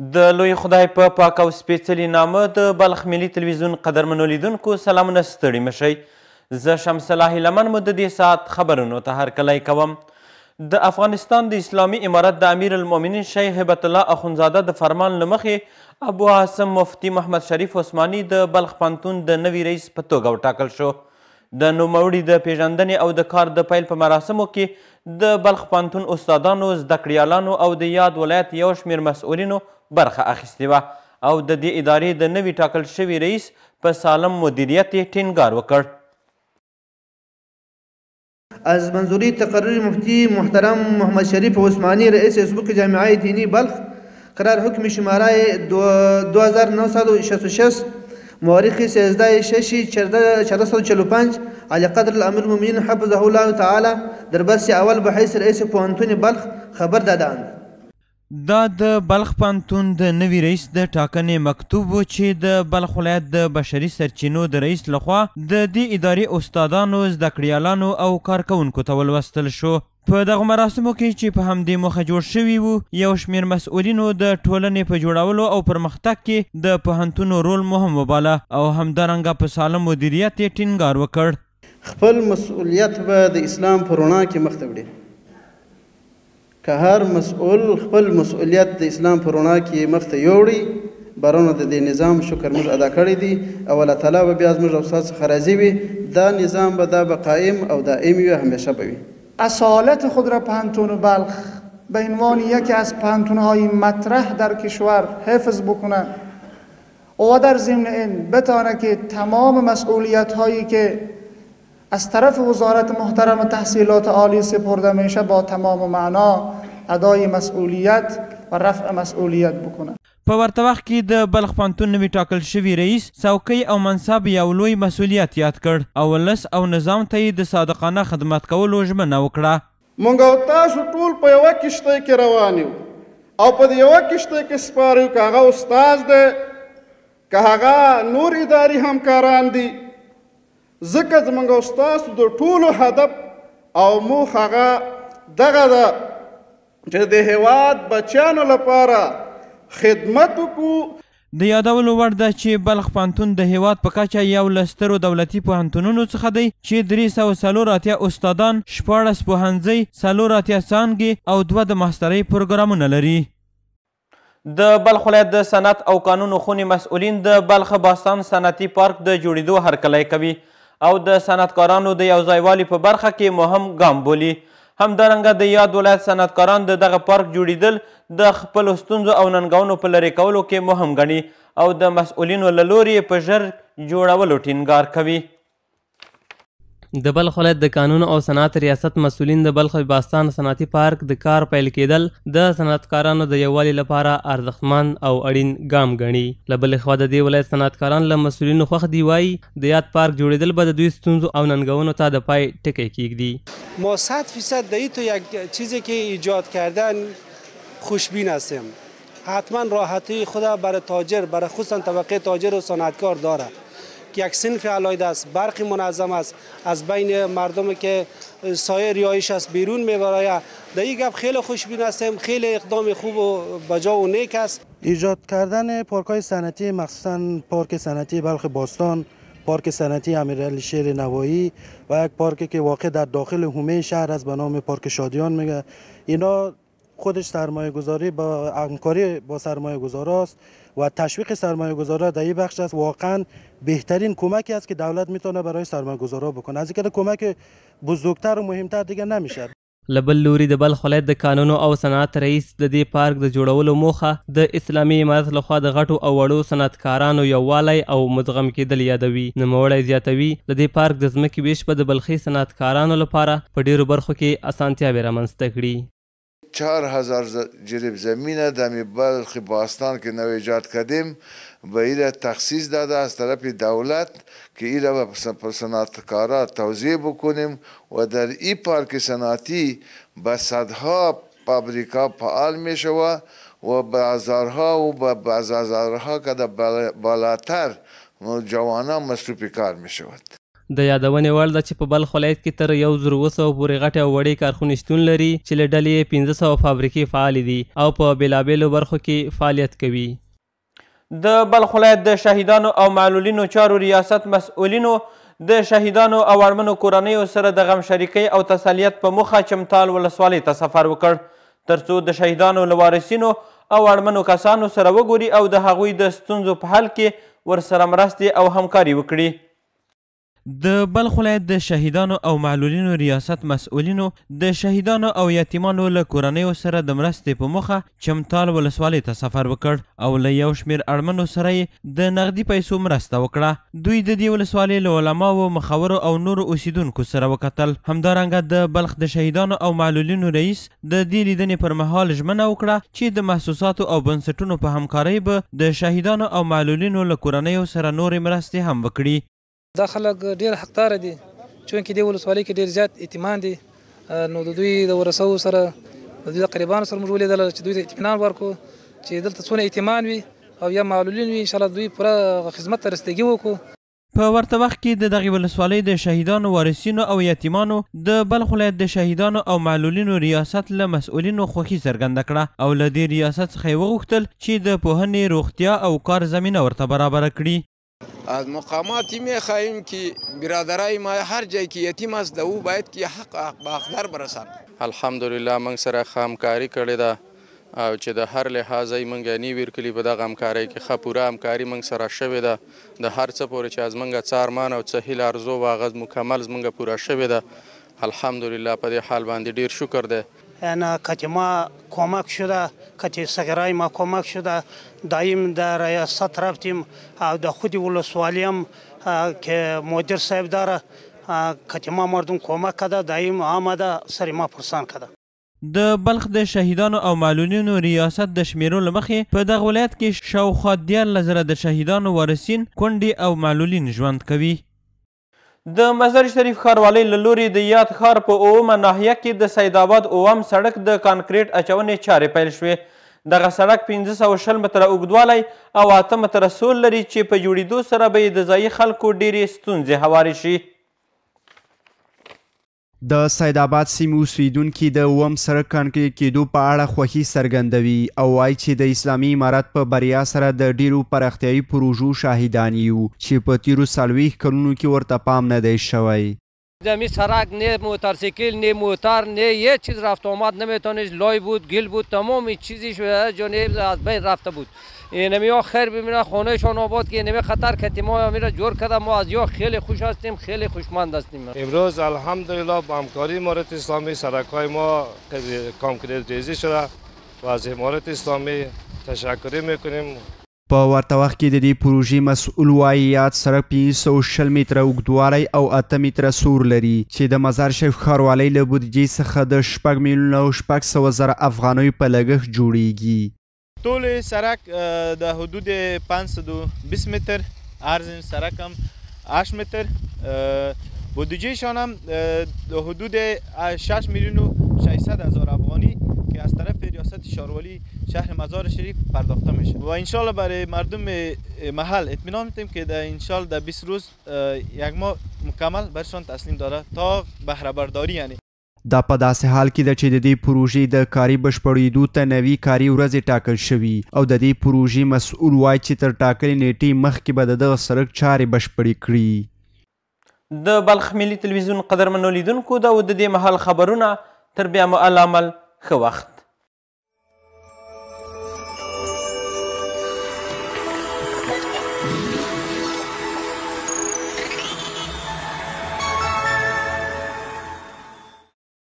د لوی خدای په پاک او سپېڅلي نامه د بلخ ملي تلویزیون قدرمنو لیدونکو سلامونه ستړي مشئ. زه شمس الله لمن مو د دې ساعت خبرونو ته هرکلی کوم. د افغانستان د اسلامي امارت د امیر المؤمنین شیخ هبت الله اخونزاده د فرمان له مخې ابو عاصم مفتي محمد شریف عثماني د بلخ پوهنتون د نوي رئیس په توګه وټاکل شو. د نوموړي د پیژندنې او د کار د پیل په مراسمو کې د بلخ پوهنتون استادانو، زده کړیالانو او د یاد ولایت یو شمېر مسؤلینو برخه اخیستې وه او د دې ادارې د نوي ټاکل شوي رئیس په سالم مدیریت یې ټینګار وکړ. از منظوری تقرر مفتی محترم محمد شریف عثمانی رئیس حزب جامعه دینی بلخ قرار حکم شماره 2966 مورخ 13/6/1445 علی قدر الامیر المؤمنین حفظه الله تعالی در بحث اول به حیث رئیس پوهنتون بلخ خبر دادند. دا د بلخ پوهنتون د نوي رئیس د ټاکنې مکتوب و چې د بلخ ولایت د بشري سرچینو د رئیس لخوا د دې ادارې استادانو، زده کړیالانو او کارکوونکو ته ولوستل شو. په دغه مراسمو کې چې په همدې موخه جوړ شوي وو، یو شمېر مسؤلینو د ټولنې په جوړولو او پرمختګ کې د پوهنتونو رول مهم وباله او همدارنګه په سالم مدیریت یې ټینګار وکړ. خپل مسؤلیت به د اسلام په رڼا کې مخ ته وړي. که هر مسؤل خپل مسؤلیت د اسلام په رڼا کې مخ ته یوړي، بارونه د دې نظام شکر موږ ادا کړی دی او الله تعالی به بیا زموږ او ستاسو څخه راضي وي. دا نظام به دا به قایم او دائم وي، همیشه به وي. اصالت خود را پوهنتون بلخ به عنوان یکی از پوهنتون‌های مطرح در کشور حفظ بکنه و در ضمن این بتونه که تمام مسئولیت‌هایی که از طرف وزارت محترم تحصیلات عالی سپرده میشه با تمام معنا ادای مسئولیت و رفع مسئولیت بکنه. په ورته وخت کې د بلخ پوهنتون نوي ټاکل شوي رئیس څوکۍ او منصب یو لوی مسؤلیت یاد کړ او ولس او نظام ته یې د صادقانه خدمت کولو ژمنه وکړه. موږ او تاسو ټول په یوه کښتۍ کې روان یو او په دې یوه کښتۍ کې سپاره یو، که هغه استاد دی، که هغه نور اداري همکاران دي، ځکه زموږ او ستاسو د ټولو هدف او موخ هغه دغه ده چې د هېواد بچیانو لپاره خدمت وکړو. د یادولو وړ ده چې بلخ پوهنتون د هیواد په کچه یو له سترو دولتي پوهنتونونو څخه دی چې 384 استادان، 14 پوهنځي، 4 څانګې او 2 د ماسترۍ پروګرامونه لري. د بلخ ولایت د صنعت او قانونو خونې مسؤلین د بلخ باستان صنعتي پارک د جوړېدو هرکلی کوي او د صنعتکارانو د یوځایوالي په برخه کې مهم ګام بولي. همدارنګه د یاد ولایت صنعتکاران د دغه پارک جوړېدل د خپلو ستونزو او ننګونو په لرې کولو کې مهم ګڼي او د مسؤلینو له لورې په ژر جوړولو ټینګار کوي. د بلخ ولایت د قانون او صنعت ریاست مسؤلین د بلخ باستان صنعتي پارک د کار پیل کېدل د صنعتکارانو د یووالي لپاره ارزښتمن او اړین ګام ګڼي. له بلې خوا د دې ولایت صنعتکاران له مسؤلینو خوښ دي، وایي د یاد پارک جوړېدل به د دوی ستونزو او ننګونو ته د پای ټکی کیږدي. ما 100% در این تو یک چیزی که ایجاد کردن خوشبین هستیم. حتما راحتی خود برای تاجر، برای خصوصا طبقه تاجر و صنعتکار داره که یک صنف علایده است، برقی منظم است، از بین مردمی که سایه ریایش است بیرون میبره. در این گپ خیلی خوشبین هستیم، خیلی اقدام خوب و بجا و نیک است. ایجاد کردن پارک‌های صنعتی، مخصوصا پارک صنعتی بلخ باستان، پارک صنعتی امیرعلی شیر نوایی و یک پارکی که واقع در داخل حومه شهر است به نام پارک شادیان میگه، اینا خودش سرمایه گذاری با همکاری با سرمایه گذاراست و تشویق سرمایه گذارا در این بخش است. واقعا بهترین کمکی است که دولت میتونه برای سرمایه گذارا بکنه، از اینکه کمک بزرگتر و مهمتر دیگه نمیشه. له بل لوري د بلخ ولایت د قانونو او صنعت رئیس د دې پارک د جوړولو موخه د اسلامي امارت لخوا د غټو او وړو صنعتکارانو یووالی او مدغم کېدل یادوي. نوموړی زیاتوي د دې پارک د ځمکې ویش به د بلخي صنعتکارانو لپاره په ډیرو برخو کې اسانتیاوې رامنځته کړي. 4000 جریب زمینه در بلخ باستان که نو ایجاد کردیم به ایره تخصیص داده از طرف دولت که ایره به صنعتکارا توزیع بکنیم و در این پارک صنعتی به صدها فابریکا فعال می شود و بازارها و به بازارها که در بالاتر جوانان مصروف کار می شود. د یادونې وړ ده چې په بلخ ولایت کې تر 1900 پورې غټې او وړې کارخونې شتون لري چې له ډلې یې 1500 فابریکې فعالې دي او په بېلابېلو برخو کې فعالیت کوي. د بلخ ولایت د شهیدانو او معلولینو چارو ریاست مسؤلینو د شهیدانو او اړمنو کورنیو سره د غم شریکۍ او تسلیت په موخه چمتال ولسوالۍ ته سفر وکړ ترڅو د شهیدانو له وارثینو او اړمنو کسانو سره وګوري او د هغوی د ستونزو په حل کې ورسره مرستې او همکاري وکړي. د بلخ ولایت د شهیدانو او معلولینو ریاست مسؤلینو د شهیدانو او یتیمانو له کورنیو سره د مرستې په موخه چمتال ولسوالۍ ته سفر وکړ او له یو شمېر اړمنو سره یې د نغدي پیسو مرسته وکړه. دوی د دې ولسوالۍ له علماو، مخورو او نورو اوسیدونکو سره وکتل. همدارنګه د بلخ د شهیدانو او معلولینو رئیس د دې لیدنې پر مهال ژمنه وکړه چې د محسوساتو او بنسټونو په همکارۍ به د شهیدانو او معلولینو له کورنیو سره نورې مرستې هم وکړي. دا خلک ډېر حقداره دي چونکې دې ولسوالۍ کې ډېر زیات یتیمان دي نو د دوی د ورثو سره د دوی د قریبانو سره موږ ولیدل چې دوی ته اطمینان ورکړو چې دلته څونه یتیمان وي او یا معلولین وي انشاءالله دوی پوره خدمت ته رسیدګي وکړو. په ورته وخت کې د دغې ولسوالۍ د شهیدانو، وارثینو او یتیمانو د بلخ ولایت د شهیدانو او معلولینو ریاست له مسؤلینو خوښي څرګنده کړه او له دې ریاست څخه یې وغوښتل چې د پوهنې، روغتیا او کار زمینه ورته برابره کړي. از مقاماتی میخواهیم که برادرای ما هر جایی که یتیم است او باید که حق به حقدار برسند. الحمدلله موږ سره ښه همکاري کړې ده او چې د هر لحاظه یې موږ یعنې ورکړي په دغه همکارۍ کې ښه پوره همکاري موږ سره شوې ده. د هر څه پورې چې از موږ څه ارمان او څه هیله ارزو و هغه مکمل زموږ پوره شوې ده. الحمدلله په دې حال باندې ډیر شکر ده. کتی ما کمک شده، کتی سگرای ما کمک شده، دایم در ریاست رفتیم او در خود ولسوالی هم که مدیر صاحب داره کتی ما مردم کمک کرده، دایم آمده سر ما پرسان کرده. د بلخ د شهیدانو او معلولینو ریاست د شمیرو له مخې په دغه ولایت کې شاوخوا 14,000 د شهیدانو وارثین، کونډې او معلولین ژوند کوي. د مزار شریف ښاروالۍ له لوري د یاد ښار په اومه ناحیه کې د سید آباد اوم سړک د کانکریټ اچونې چارې پیل شوې. دغه سړک 520 متره اوږدوالی او 8 متره سول لري چې په جوړېدو سره به یې د ځایي خلکو ډېرې ستونزې هوارې شي. د سید آباد سیمې اوسیدونکي د اوم سړک کانکریټ کېدو په اړه خوښي څرګندوي او وایي چې د اسلامي امارت په بریا سره د ډیرو پراختیایي پروژو شاهدان یو چې په تیرو 40 کلونو کې ورته پام نه دی شوی. زمین سرک نه موتورسیکل نه موتر نه یه چیز رفت آمد نمیتونه، لای بود، گل بود، تمام چیزی شده جانب از بین رفته بود. اینمی خیر ببینه خانهشان آباد که اینمی خطر کتی ما میره جور کرده. ما از یا خیلی خوش هستیم، خیلی خوشمند هستیم. امروز الحمدلله با همکاری امارت اسلامی سرک‌های ما کانکریت ریزی شده و از امارت اسلامی تشکر میکنیم. په ورته وخت کې د دې پروژې مسؤل وایي یاد سړک 520 متره اوږدوالی او 8 متره سور لري چې د مزار شریف ښاروالۍ له بودیجې څخه د 6 میلیونه او 600,000 افغانیو په لګښت جوړیږي. طول سرک د حدود 520 متر، عرض سرک هم 8 متر، بودجهشان هم د حدود 6 میلیون و 600,000 افغانی که از طرف ریاست شهرولی شهر مزار شریف پرداخته میشه و انشالله برای مردم محل اطمینان میدیم که در انشالله در 20 روز یک ماه مکمل برشان تسلیم داره تا بهره برداری. یعنی دا په داسې حال کې ده چې د دې پروژې د کاري بشپړېدو ته نوي کاري ورځې ټاکل شوي او د دې پروژې مسؤل وایي چې تر ټاکلې نیټې مخکې به د دغه سړک چارې بشپړې کړي. د بلخ ملي تلویزیون قدرمنو لیدونکو دا و د دې مهال خبرونه. تر بیا مو العمل ښه وخت.